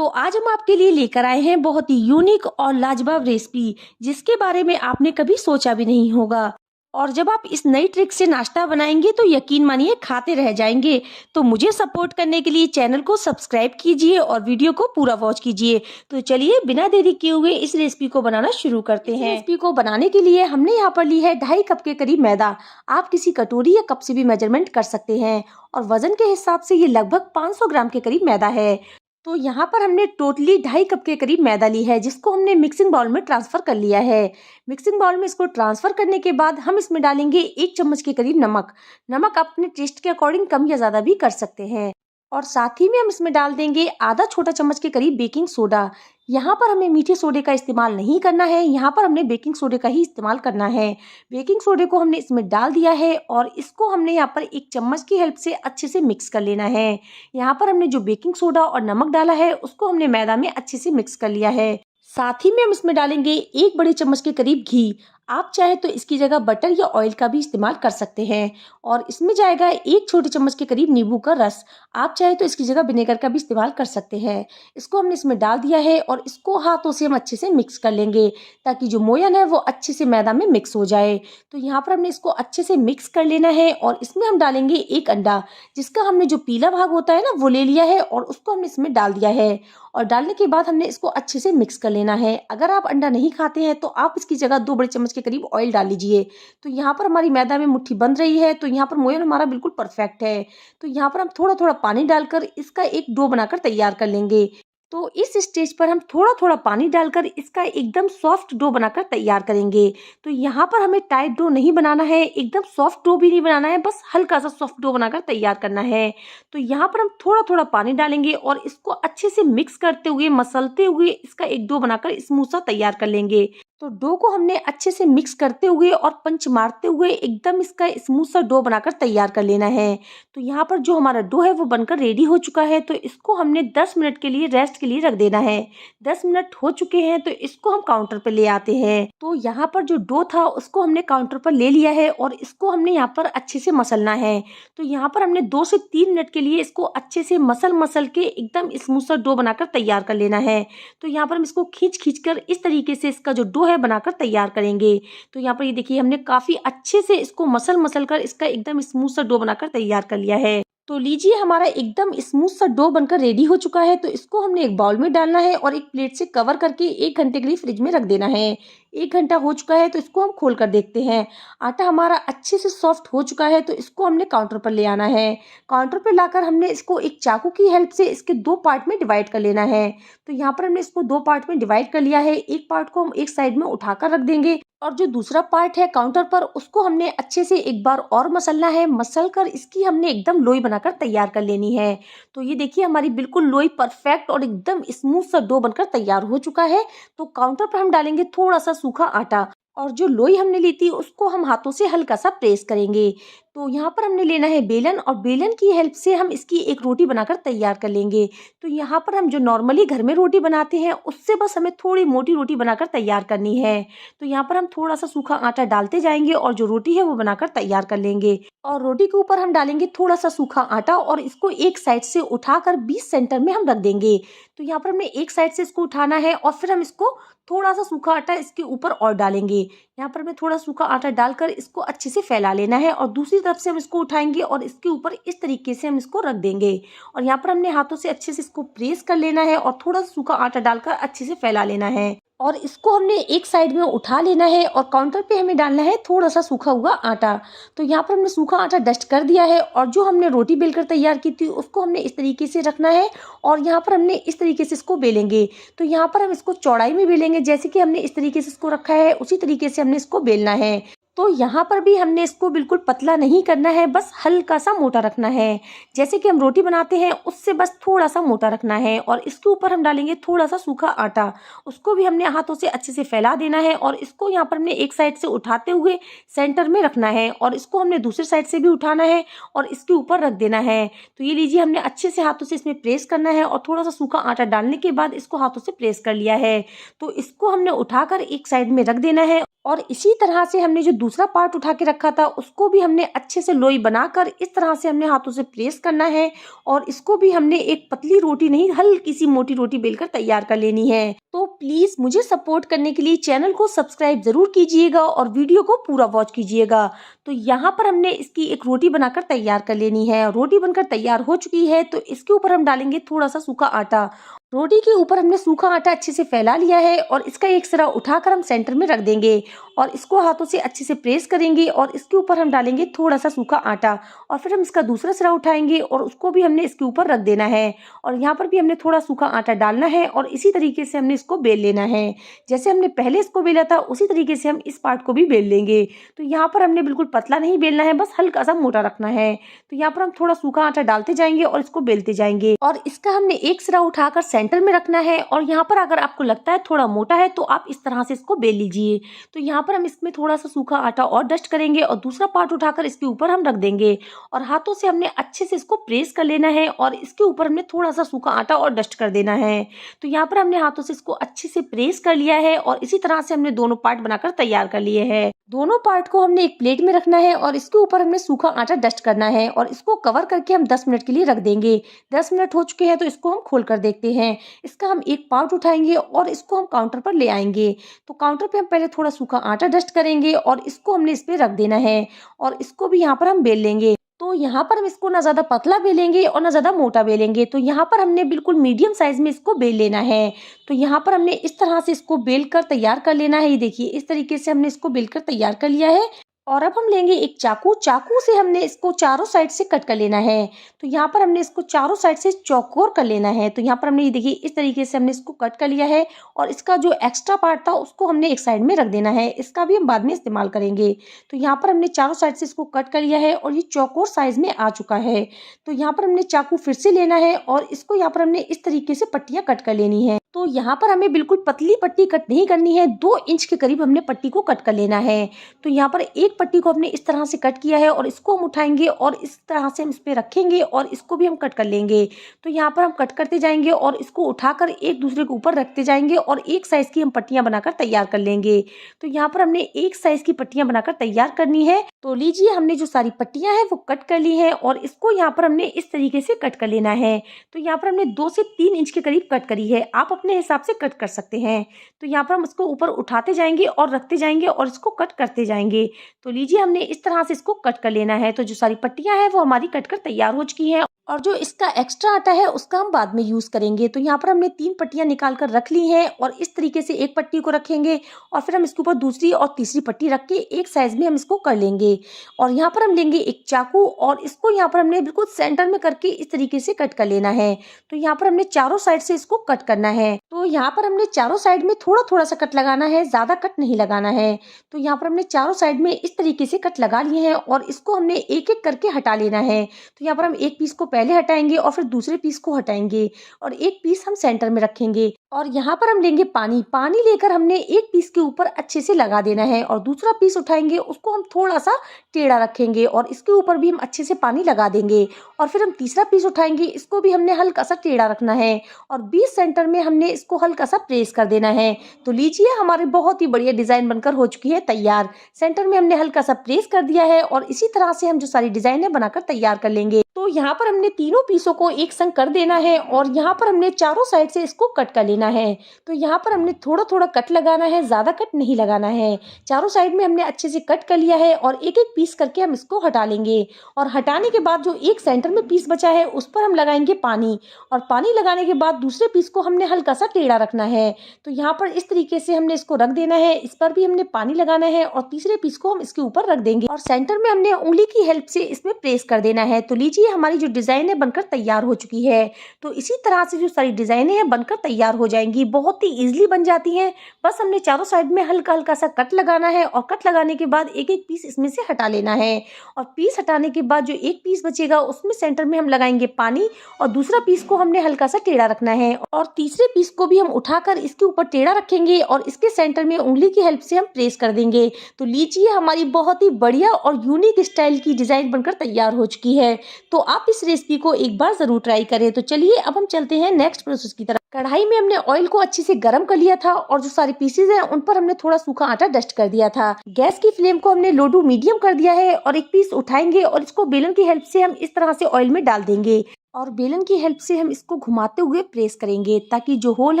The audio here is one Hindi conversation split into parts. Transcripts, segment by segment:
तो आज हम आपके लिए लेकर आए हैं बहुत ही यूनिक और लाजवाब रेसिपी जिसके बारे में आपने कभी सोचा भी नहीं होगा। और जब आप इस नई ट्रिक से नाश्ता बनाएंगे तो यकीन मानिए खाते रह जाएंगे। तो मुझे सपोर्ट करने के लिए चैनल को सब्सक्राइब कीजिए और वीडियो को पूरा वॉच कीजिए। तो चलिए बिना देरी किए हुए इस रेसिपी को बनाना शुरू करते हैं। रेसिपी को बनाने के लिए हमने यहाँ पर ली है 2.5 कप के करीब मैदा। आप किसी कटोरी या कप से भी मेजरमेंट कर सकते हैं और वजन के हिसाब से ये लगभग 500 ग्राम के करीब मैदा है। तो यहाँ पर हमने टोटली 2.5 कप के करीब मैदा ली है जिसको हमने मिक्सिंग बाउल में ट्रांसफर कर लिया है। मिक्सिंग बाउल में इसको ट्रांसफर करने के बाद हम इसमें डालेंगे 1 चम्मच के करीब नमक। नमक अपने टेस्ट के अकॉर्डिंग कम या ज्यादा भी कर सकते हैं। और साथ ही में हम इसमें डाल देंगे आधा छोटा चम्मच के करीब बेकिंग सोडा। यहाँ पर हमें मीठे सोडे का इस्तेमाल नहीं करना है, यहाँ पर हमने बेकिंग सोडे का ही इस्तेमाल करना है। बेकिंग सोडे को हमने इसमें डाल दिया है और इसको हमने यहाँ पर 1 चम्मच की हेल्प से अच्छे से मिक्स कर लेना है। यहाँ पर हमने जो बेकिंग सोडा और नमक डाला है उसको हमने मैदा में अच्छे से मिक्स कर लिया है। साथ ही में हम इसमें डालेंगे 1 बड़े चम्मच के करीब घी। आप चाहे तो इसकी जगह बटर या ऑयल का भी इस्तेमाल कर सकते हैं। और इसमें जाएगा 1 छोटे चम्मच के करीब नींबू का रस। आप चाहे तो इसकी जगह विनेगर का भी इस्तेमाल कर सकते हैं। इसको हमने इसमें डाल दिया है और इसको हाथों से हम अच्छे से मिक्स कर लेंगे ताकि जो मोयन है वो अच्छे से मैदा में मिक्स हो जाए। तो यहाँ पर हमने इसको अच्छे से मिक्स कर लेना है और इसमें हम डालेंगे 1 अंडा, जिसका हमने जो पीला भाग होता है ना वो ले लिया है और उसको हमने इसमें डाल दिया है। और डालने के बाद हमने इसको अच्छे से मिक्स कर लेना है। अगर आप अंडा नहीं खाते हैं तो आप इसकी जगह 2 बड़े चम्मच के करीब ऑयल डाल लीजिए। तो यहाँ पर हमारी मैदा में मुट्ठी बन रही है, तो यहाँ पर मोयन हमारा बिल्कुल परफेक्ट है। तो यहाँ पर हम थोड़ा थोड़ा पानी डालकर इसका एक डो बनाकर तैयार कर लेंगे। तो इस स्टेज पर हम थोड़ा थोड़ा पानी डालकर इसका एकदम सॉफ्ट डो बनाकर तैयार करेंगे। तो यहाँ पर हमें टाइट डो नहीं बनाना है, एकदम सॉफ्ट डो भी नहीं बनाना है, बस हल्का सा सॉफ्ट डो बनाकर तैयार करना है। तो यहाँ पर हम थोड़ा थोड़ा पानी डालेंगे और इसको अच्छे से मिक्स करते हुए मसलते हुए इसका एक डो बनाकर स्मूथ सा तैयार कर लेंगे। तो डो को हमने अच्छे से मिक्स करते हुए और पंच मारते हुए एकदम इसका स्मूथ सा डो बनाकर तैयार कर लेना है। तो यहाँ पर जो हमारा डो है वो बनकर रेडी हो चुका है। तो इसको हमने 10 मिनट के लिए रेस्ट के लिए रख देना है। 10 मिनट हो चुके हैं तो इसको हम काउंटर पर ले आते हैं। तो यहाँ पर जो डो था उसको हमने काउंटर पर ले लिया है और इसको हमने यहाँ पर अच्छे से मसलना है। तो यहाँ पर हमने 2 से 3 मिनट के लिए इसको अच्छे से मसल के एकदम स्मूथ सा डो बनाकर तैयार कर लेना है। तो यहाँ पर हम इसको खींच कर इस तरीके से इसका जो डो है बनाकर तैयार करेंगे। तो यहाँ पर ये देखिए हमने काफी अच्छे से इसको मसल कर इसका एकदम स्मूथ सा डो बनाकर तैयार कर लिया है। तो लीजिए हमारा एकदम स्मूथ सा डो बनकर रेडी हो चुका है। तो इसको हमने एक बाउल में डालना है और एक प्लेट से कवर करके 1 घंटे के लिए फ्रिज में रख देना है। 1 घंटा हो चुका है तो इसको हम खोल कर देखते हैं। आटा हमारा अच्छे से सॉफ्ट हो चुका है तो इसको हमने काउंटर पर ले आना है। काउंटर पर लाकर हमने इसको एक चाकू की हेल्प से इसके 2 पार्ट में डिवाइड कर लेना है। तो यहाँ पर हमने इसको 2 पार्ट में डिवाइड कर लिया है। एक पार्ट को हम एक साइड में उठाकर रख देंगे और जो दूसरा पार्ट है काउंटर पर उसको हमने अच्छे से एक बार और मसलना है। मसल कर इसकी हमने एकदम लोई बनाकर तैयार कर लेनी है। तो ये देखिए हमारी बिल्कुल लोई परफेक्ट और एकदम स्मूथ सा डो बनकर तैयार हो चुका है। तो काउंटर पर हम डालेंगे थोड़ा सा सूखा आटा और जो लोई हमने ली थी उसको हम हाथों से हल्का सा प्रेस करेंगे। तो यहाँ पर हमने लेना है बेलन और बेलन की हेल्प से हम इसकी एक रोटी बनाकर तैयार कर लेंगे। तो यहाँ पर हम जो नॉर्मली घर में रोटी बनाते हैं उससे बस हमें थोड़ी मोटी रोटी बनाकर तैयार करनी है। तो यहाँ पर हम थोड़ा सा सूखा आटा डालते जाएंगे और जो रोटी है वो बनाकर तैयार कर लेंगे। और रोटी के ऊपर हम डालेंगे थोड़ा सा सूखा आटा और इसको एक साइड से उठाकर 20 सेंटर में हम रख देंगे। तो यहाँ पर हमने एक साइड से इसको उठाना है और फिर हम इसको थोड़ा सा सूखा आटा इसके ऊपर और डालेंगे। यहाँ पर हमें थोड़ा सूखा आटा डालकर इसको अच्छे से फैला लेना है और दूसरी तरफ से हम इसको उठाएंगे और इसके ऊपर इस तरीके से हम इसको रख देंगे। और यहाँ पर हमने हाथों से अच्छे से इसको प्रेस कर लेना है और थोड़ा सा सूखा आटा डालकर अच्छे से फैला लेना है। और इसको हमने एक साइड में उठा लेना है और काउंटर पे हमें डालना है थोड़ा सा सूखा हुआ आटा। तो यहाँ पर हमने सूखा आटा डस्ट कर दिया है और जो हमने रोटी बेलकर तैयार की थी उसको हमने इस तरीके से रखना है और यहाँ पर हमने इस तरीके से इसको बेलेंगे। तो यहाँ पर हम इसको चौड़ाई में बेलेंगे, जैसे कि हमने इस तरीके से इसको रखा है उसी तरीके से हमने इसको बेलना है। तो यहाँ पर भी हमने इसको बिल्कुल पतला नहीं करना है, बस हल्का सा मोटा रखना है। जैसे कि हम रोटी बनाते हैं उससे बस थोड़ा सा मोटा रखना है। और इसके ऊपर हम डालेंगे थोड़ा सा सूखा आटा, उसको भी हमने हाथों से अच्छे से फैला देना है और इसको यहाँ पर हमने एक साइड से उठाते हुए सेंटर में रखना है और इसको हमने दूसरी साइड से भी उठाना है और इसके ऊपर रख देना है। तो ये लीजिए हमने अच्छे से हाथों से इसमें प्रेस करना है और थोड़ा सा सूखा आटा डालने के बाद इसको हाथों से प्रेस कर लिया है। तो इसको हमने उठाकर एक साइड में रख देना है और इसी तरह से हमने जो दूसरा पार्ट उठा के रखा था उसको भी हमने अच्छे से लोई बनाकर इस तरह से हमने हाथों से प्रेस करना है और इसको भी हमने एक पतली रोटी नहीं, हल्की सी मोटी रोटी बेलकर तैयार कर लेनी है। तो प्लीज मुझे सपोर्ट करने के लिए चैनल को सब्सक्राइब जरूर कीजिएगा और वीडियो को पूरा वॉच कीजिएगा। तो यहाँ पर हमने इसकी एक रोटी बनाकर तैयार कर लेनी है। रोटी बनकर तैयार हो चुकी है तो इसके ऊपर हम डालेंगे थोड़ा सा सूखा आटा। रोटी के ऊपर हमने सूखा आटा अच्छे से फैला लिया है और इसका एक सिरा उठाकर हम सेंटर में रख देंगे और इसको हाथों से अच्छे से प्रेस करेंगे और इसके ऊपर हम डालेंगे थोड़ा सा सूखा आटा और फिर हम इसका दूसरा सिरा उठाएंगे और उसको भी हमने इसके ऊपर रख देना है और यहाँ पर भी हमने थोड़ा सूखा आटा डालना है और इसी तरीके से हमने इसको बेल लेना है। जैसे हमने पहले इसको बेला था उसी तरीके से हम इस पार्ट को भी बेल लेंगे। तो यहाँ पर हमने बिल्कुल पतला नहीं बेलना है, बस हल्का सा मोटा रखना है। तो यहाँ पर हम थोड़ा सूखा आटा डालते जाएंगे और इसको बेलते जाएंगे और इसका हमने एक सिरा उठाकर सेंटर में रखना है और यहाँ पर अगर आपको लगता है थोड़ा मोटा है तो आप इस तरह से इसको बेल लीजिए। तो यहाँ पर हम इसमें थोड़ा सा सूखा आटा और डस्ट करेंगे और दूसरा पार्ट उठाकर इसके ऊपर हम रख देंगे और हाथों से हमने अच्छे से इसको प्रेस कर लेना है और इसके ऊपर हमने थोड़ा सा सूखा आटा और डस्ट कर देना है। तो यहाँ पर हमने हाथों से इसको अच्छे से प्रेस कर लिया है और इसी तरह से हमने दोनों पार्ट बनाकर तैयार कर लिए हैं। दोनों पार्ट को हमने एक प्लेट में रखना है और इसके ऊपर हमने सूखा आटा डस्ट करना है और इसको कवर करके हम 10 मिनट के लिए रख देंगे। 10 मिनट हो चुके हैं तो इसको हम खोल कर देखते हैं। इसका हम एक पार्ट उठाएंगे और इसको हम काउंटर पर ले आएंगे। तो काउंटर पे हम पहले थोड़ा सूखा आटा डस्ट करेंगे और इसको हमने इस पे रख देना है और इसको भी यहाँ पर हम बेल लेंगे। तो यहाँ पर हम इसको ना ज्यादा पतला बेलेंगे और ना ज्यादा मोटा बेलेंगे। तो यहाँ पर हमने बिल्कुल मीडियम साइज में इसको बेल लेना है। तो यहाँ पर हमने इस तरह से इसको बेल कर तैयार कर लेना है। ये देखिए इस तरीके से हमने इसको बेल कर तैयार कर लिया है और अब हम लेंगे एक चाकू। चाकू से हमने इसको चारों साइड से कट कर लेना है। तो यहाँ पर हमने इसको चारों साइड से चौकोर कर लेना है। तो यहाँ पर हमने ये देखिए इस तरीके से हमने इसको कट कर लिया है और इसका जो एक्स्ट्रा पार्ट था उसको हमने एक साइड में रख देना है। इसका भी हम बाद में इस्तेमाल करेंगे। तो यहाँ पर हमने चारों साइड से इसको कट कर लिया है और ये चौकोर साइज में आ चुका है। तो यहाँ पर हमने चाकू फिर से लेना है और इसको यहाँ पर हमने इस तरीके से पट्टियां कट कर लेनी है। तो यहाँ पर हमें बिल्कुल पतली पट्टी कट नहीं करनी है, 2 इंच के करीब हमने पट्टी को कट कर लेना है। तो यहाँ पर एक पट्टी को हमने इस तरह से कट किया है और इसको हम उठाएंगे और इस तरह से हम इस पे रखेंगे और इसको भी हम कट कर लेंगे। तो यहाँ पर हम कट करते जाएंगे और इसको उठाकर एक दूसरे के ऊपर रखते जाएंगे और एक साइज की हम पट्टियां बनाकर तैयार कर लेंगे। तो यहाँ पर हमने एक साइज की पट्टियां बनाकर तैयार करनी है। तो लीजिए हमने जो सारी पट्टियां हैं वो कट कर ली है और इसको यहाँ पर हमने इस तरीके से कट कर लेना है। तो यहाँ पर हमने 2 से 3 इंच के करीब कट करी है, आप अपने हिसाब से कट कर सकते हैं। तो यहाँ पर हम इसको ऊपर उठाते जाएंगे और रखते जाएंगे और इसको कट करते जाएंगे। तो लीजिए हमने इस तरह से इसको कट कर लेना है। तो जो सारी पट्टियां हैं वो हमारी कट कर तैयार हो चुकी हैं और जो इसका एक्स्ट्रा आटा है उसका हम बाद में यूज करेंगे। तो यहाँ पर हमने 3 पट्टियां निकाल कर रख ली हैं और इस तरीके से एक पट्टी को रखेंगे और फिर हम इसके ऊपर दूसरी और तीसरी पट्टी रख के एक साइज में हम इसको कर लेंगे। और यहाँ पर हम लेंगे एक चाकू और इसको यहाँ पर हमने बिल्कुल सेंटर में करके इस तरीके से कट कर लेना है। तो यहाँ पर हमने चारों साइड से इसको कट करना है। तो यहाँ पर हमने चारों साइड में थोड़ा थोड़ा सा कट लगाना है, ज्यादा कट नहीं लगाना है। तो यहाँ पर हमने चारों साइड में इस तरीके से कट लगा लिए हैं और इसको हमने एक एक करके हटा लेना है। तो यहाँ पर हम एक पीस को पहले हटाएंगे और फिर दूसरे पीस को हटाएंगे और एक पीस हम सेंटर में रखेंगे। और यहाँ पर हम लेंगे पानी। पानी लेकर हमने एक पीस के ऊपर अच्छे से लगा देना है और दूसरा पीस उठाएंगे, उसको हम थोड़ा सा टेढ़ा रखेंगे और इसके ऊपर भी हम अच्छे से पानी लगा देंगे। और फिर हम तीसरा पीस उठाएंगे, इसको भी हमने हल्का सा टेढ़ा रखना है और बीच सेंटर में हमने इसको हल्का सा प्रेस कर देना है। तो लीजिए हमारी बहुत ही बढ़िया डिजाइन बनकर हो चुकी है तैयार। सेंटर में हमने हल्का सा प्रेस कर दिया है और इसी तरह से हम जो सारी डिजाइन है बनाकर तैयार कर लेंगे। तो यहाँ पर हमने तीनों पीसों को एक संग कर देना है और यहाँ पर हमने चारों साइड से इसको कट कर लेना है। तो यहाँ पर हमने थोड़ा थोड़ा कट लगाना है, ज्यादा कट नहीं लगाना है। चारों साइड में हमने अच्छे से कट कर लिया है और एक एक पीस करके हम इसको हटा लेंगे। और हटाने के बाद जो एक सेंटर में पीस बचा है उस पर हम लगाएंगे पानी और पानी लगाने के बाद दूसरे पीस को हमने हल्का सा टेढ़ा रखना है। तो यहाँ पर इस तरीके से हमने इसको रख देना है, इस पर भी हमने पानी लगाना है और तीसरे पीस को हम इसके ऊपर रख देंगे और सेंटर में हमने उंगली की हेल्प से इसमें प्रेस कर देना है। तो लीजिए हमारी जो डिजाइन है बनकर तैयार हो चुकी है। तो इसी तरह से जो सारी डिजाइनें हैं बनकर तैयार हो जाएंगी, बहुत ही इजीली बन जाती हैं। बस हमने चारों साइड में हल्का हल्का सा कट लगाना है और कट लगाने के बाद एक एक पीस इसमें से हटा लेना है और पीस हटाने के बाद जो एक पीस बचेगा उसमें सेंटर में हम लगाएंगे पानी और दूसरा पीस को हमने हल्का सा टेढ़ा रखना है और तीसरे पीस को भी हम उठाकर इसके ऊपर टेढ़ा रखेंगे और इसके सेंटर में उंगली की हेल्प से हम प्रेस कर देंगे। तो लीजिए हमारी बहुत ही बढ़िया और यूनिक स्टाइल की डिजाइन बनकर तैयार हो चुकी है। तो आप इस रेसिपी को एक बार जरूर ट्राई करें। तो चलिए अब हम चलते हैं नेक्स्ट प्रोसेस की तरफ। कढ़ाई में हमने ऑयल को अच्छे से गर्म कर लिया था और जो सारे पीसेज हैं उन पर हमने थोड़ा सूखा आटा डस्ट कर दिया था। गैस की फ्लेम को हमने लो टू मीडियम कर दिया है और एक पीस उठाएंगे और इसको बेलन की हेल्प से हम इस तरह से ऑयल में डाल देंगे और बेलन की हेल्प से हम इसको घुमाते हुए प्रेस करेंगे ताकि जो होल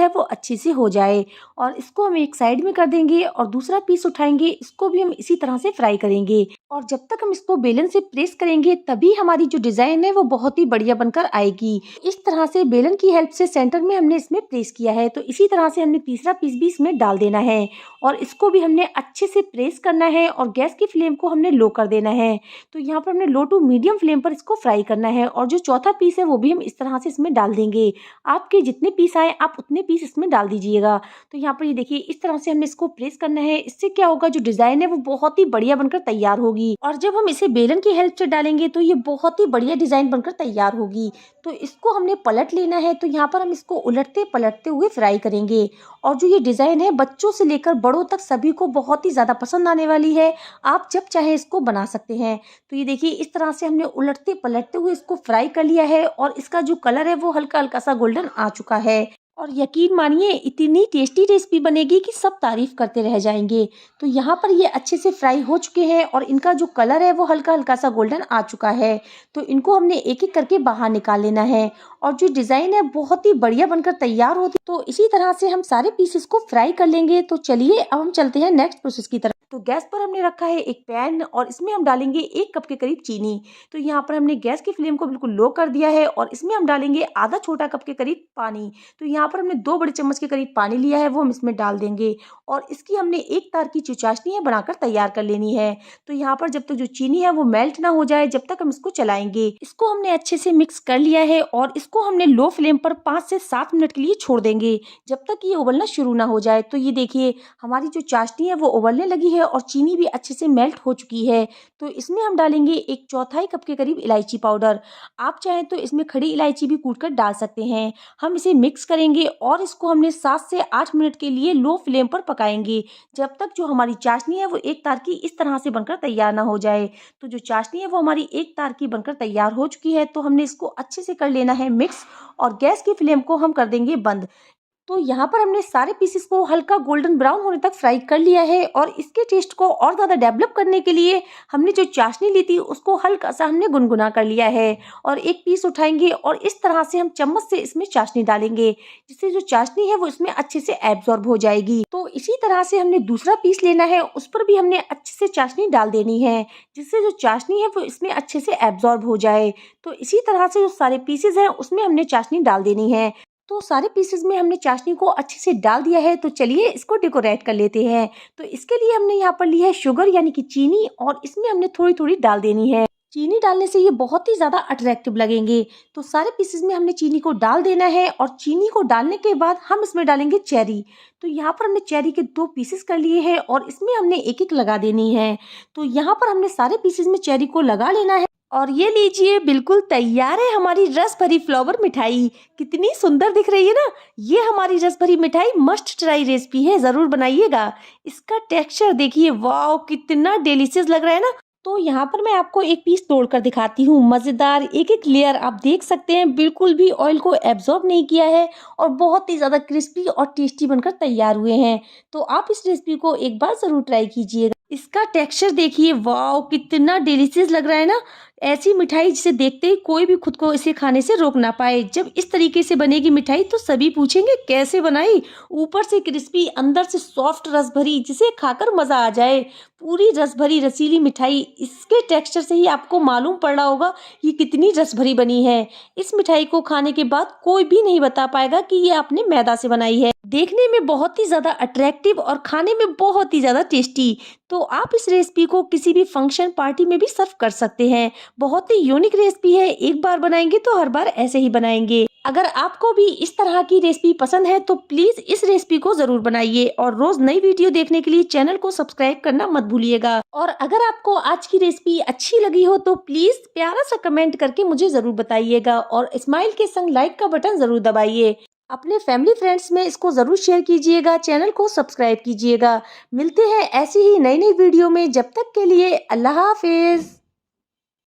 है वो अच्छे से हो जाए। और इसको हम एक साइड में कर देंगे और दूसरा पीस उठाएंगे, इसको भी हम इसी तरह से फ्राई करेंगे। और जब तक हम इसको बेलन से प्रेस करेंगे तभी हमारी जो डिजाइन है वो बहुत ही बढ़िया बनकर आएगी। इस तरह से बेलन की हेल्प से सेंटर में हमने इसमें प्रेस किया है, तो इसी तरह से हमने तीसरा पीस भी इसमें डाल देना है और इसको भी हमने अच्छे से प्रेस करना है और गैस की फ्लेम को हमने लो कर देना है। तो यहाँ पर हमने लो टू मीडियम फ्लेम पर इसको फ्राई करना है और जो चौथा पीस है वो भी हम इस तरह से इसमें डाल देंगे। आपके जितने पीस आए आप उतने पीस इसमें डाल दीजिएगा। तो यहाँ पर ये देखिए इस तरह से हमने इसको प्रेस करना है। इससे क्या होगा, जो डिजाइन है वो बहुत ही बढ़िया बनकर तैयार होगी और जब हम इसे बेलन की हेल्प से डालेंगे तो ये बहुत ही बढ़िया डिजाइन बनकर तैयार होगी। तो इसको हमने पलट लेना है। तो यहाँ पर हम इसको उलटते पलटते हुए फ्राई करेंगे और जो ये डिजाइन है बच्चों से लेकर बड़ों तक सभी को बहुत ही ज्यादा पसंद आने वाली है। आप जब चाहे इसको बना सकते हैं। तो ये देखिए इस तरह से हमने उलटते पलटते हुए इसको फ्राई कर लिया है और इसका जो कलर है वो हल्का हल्का सा गोल्डन आ चुका है और यकीन मानिए इतनी टेस्टी रेसिपी बनेगी कि सब तारीफ करते रह जाएंगे। तो यहाँ पर ये अच्छे से फ्राई हो चुके हैं और इनका जो कलर है वो हल्का हल्का सा गोल्डन आ चुका है। तो इनको हमने एक एक करके बाहर निकाल लेना है और जो डिजाइन है बहुत ही बढ़िया बनकर तैयार होती। तो इसी तरह से हम सारे पीसेस को फ्राई कर लेंगे। तो चलिए अब हम चलते हैं नेक्स्ट प्रोसेस की तरफ। तो गैस पर हमने रखा है एक पैन और इसमें हम डालेंगे 1 कप के करीब चीनी। तो यहाँ पर हमने गैस की फ्लेम को बिल्कुल लो कर दिया है और इसमें हम डालेंगे आधा छोटा कप के करीब पानी। तो यहाँ पर हमने 2 बड़े चम्मच के करीब पानी लिया है, वो हम इसमें डाल देंगे और इसकी हमने एक तार की जो चाशनी है बनाकर तैयार कर लेनी है। तो यहाँ पर जब तक जो चीनी है वो मेल्ट ना हो जाए जब तक हम इसको चलाएंगे। इसको हमने अच्छे से मिक्स कर लिया है और इसको हमने लो फ्लेम पर 5 से 7 मिनट के लिए छोड़ देंगे जब तक ये उबलना शुरू ना हो जाए। तो ये देखिए हमारी जो चाशनी है वो उबलने लगी है और चीनी भी अच्छे से मेल्ट हो चुकी है। तो इसमें हम डालेंगे 1/4 कप के करीब इलायची पाउडर। आप चाहें तो इसमें खड़ी इलायची भी कूट कर डाल सकते हैं। हम इसे मिक्स करेंगे और इसको हमने 7 से 8 मिनट के लिए लो फ्लेम पर पकाएंगे जब तक जो हमारी चाशनी है वो एक तार की इस तरह से बनकर तैयार ना हो जाए। तो जो चाशनी है वो हमारी एक तार की बनकर तैयार हो चुकी है। तो हमने इसको अच्छे से कर लेना है मिक्स और गैस की फ्लेम को हम कर देंगे बंद। तो यहाँ पर हमने सारे पीसेस को हल्का गोल्डन ब्राउन होने तक फ्राई कर लिया है और इसके टेस्ट को और ज़्यादा डेवलप करने के लिए हमने जो चाशनी ली थी उसको हल्का सा हमने गुनगुना कर लिया है और एक पीस उठाएंगे और इस तरह से हम चम्मच से इसमें चाशनी डालेंगे जिससे जो चाशनी है वो इसमें अच्छे से एब्जॉर्ब हो जाएगी। तो इसी तरह से हमने दूसरा पीस लेना है, उस पर भी हमने अच्छे से चाशनी डाल देनी है जिससे जो चाशनी है वो इसमें अच्छे से एब्जॉर्ब हो जाए। तो इसी तरह से जो सारे पीसेज हैं उसमें हमने चाशनी डाल देनी है। तो सारे पीसेस में हमने चाशनी को अच्छे से डाल दिया है। तो चलिए इसको डेकोरेट कर लेते हैं। तो इसके लिए हमने यहाँ पर ली है शुगर यानी कि चीनी और इसमें हमने थोड़ी थोड़ी डाल देनी है। चीनी डालने से ये बहुत ही ज्यादा अट्रैक्टिव लगेंगे। तो सारे पीसेस में हमने चीनी को डाल देना है और चीनी को डालने के बाद हम इसमें डालेंगे चेरी। तो यहाँ पर हमने चेरी के 2 पीसेस कर लिए हैं और इसमें हमने एक एक लगा देनी है। तो यहाँ पर हमने सारे पीसेस में चेरी को लगा लेना है और ये लीजिए बिल्कुल तैयार है हमारी रस भरी फ्लावर मिठाई। कितनी सुंदर दिख रही है ना। ये हमारी रस भरी मिठाई मस्ट ट्राई रेसिपी है, जरूर बनाइएगा। इसका टेक्सचर देखिए, वाओ कितना डिलीशियस लग रहा है ना। तो यहाँ पर मैं आपको एक पीस तोड़कर दिखाती हूँ। मजेदार एक एक लेयर आप देख सकते हैं, बिल्कुल भी ऑयल को एब्जॉर्ब नहीं किया है और बहुत ही ज्यादा क्रिस्पी और टेस्टी बनकर तैयार हुए हैं। तो आप इस रेसिपी को एक बार जरूर ट्राई कीजिएगा। इसका टेक्सचर देखिए, वाओ कितना डिलीशियस लग रहा है ना। ऐसी मिठाई जिसे देखते ही कोई भी खुद को इसे खाने से रोक ना पाए। जब इस तरीके से बनेगी मिठाई तो सभी पूछेंगे कैसे बनाई। ऊपर से क्रिस्पी, अंदर से सॉफ्ट रस भरी, जिसे खाकर मजा आ जाए। पूरी रस भरी रसीली मिठाई, इसके टेक्सचर से ही आपको मालूम पड़ रहा होगा ये कितनी रस भरी बनी है। इस मिठाई को खाने के बाद कोई भी नहीं बता पाएगा कि ये आपने मैदा से बनाई है। देखने में बहुत ही ज्यादा अट्रैक्टिव और खाने में बहुत ही ज्यादा टेस्टी। तो आप इस रेसिपी को किसी भी फंक्शन पार्टी में भी सर्व कर सकते हैं। बहुत ही यूनिक रेसिपी है, एक बार बनाएंगे तो हर बार ऐसे ही बनाएंगे। अगर आपको भी इस तरह की रेसिपी पसंद है तो प्लीज इस रेसिपी को जरूर बनाइए और रोज नई वीडियो देखने के लिए चैनल को सब्सक्राइब करना मत भूलिएगा। और अगर आपको आज की रेसिपी अच्छी लगी हो तो प्लीज प्यारा सा कमेंट करके मुझे जरूर बताइएगा और स्माइल के संग लाइक का बटन जरूर दबाइए। अपने फैमिली फ्रेंड्स में इसको जरूर शेयर कीजिएगा, चैनल को सब्सक्राइब कीजिएगा। मिलते हैं ऐसी ही नई नई वीडियो में, जब तक के लिए अल्लाह हाफिज।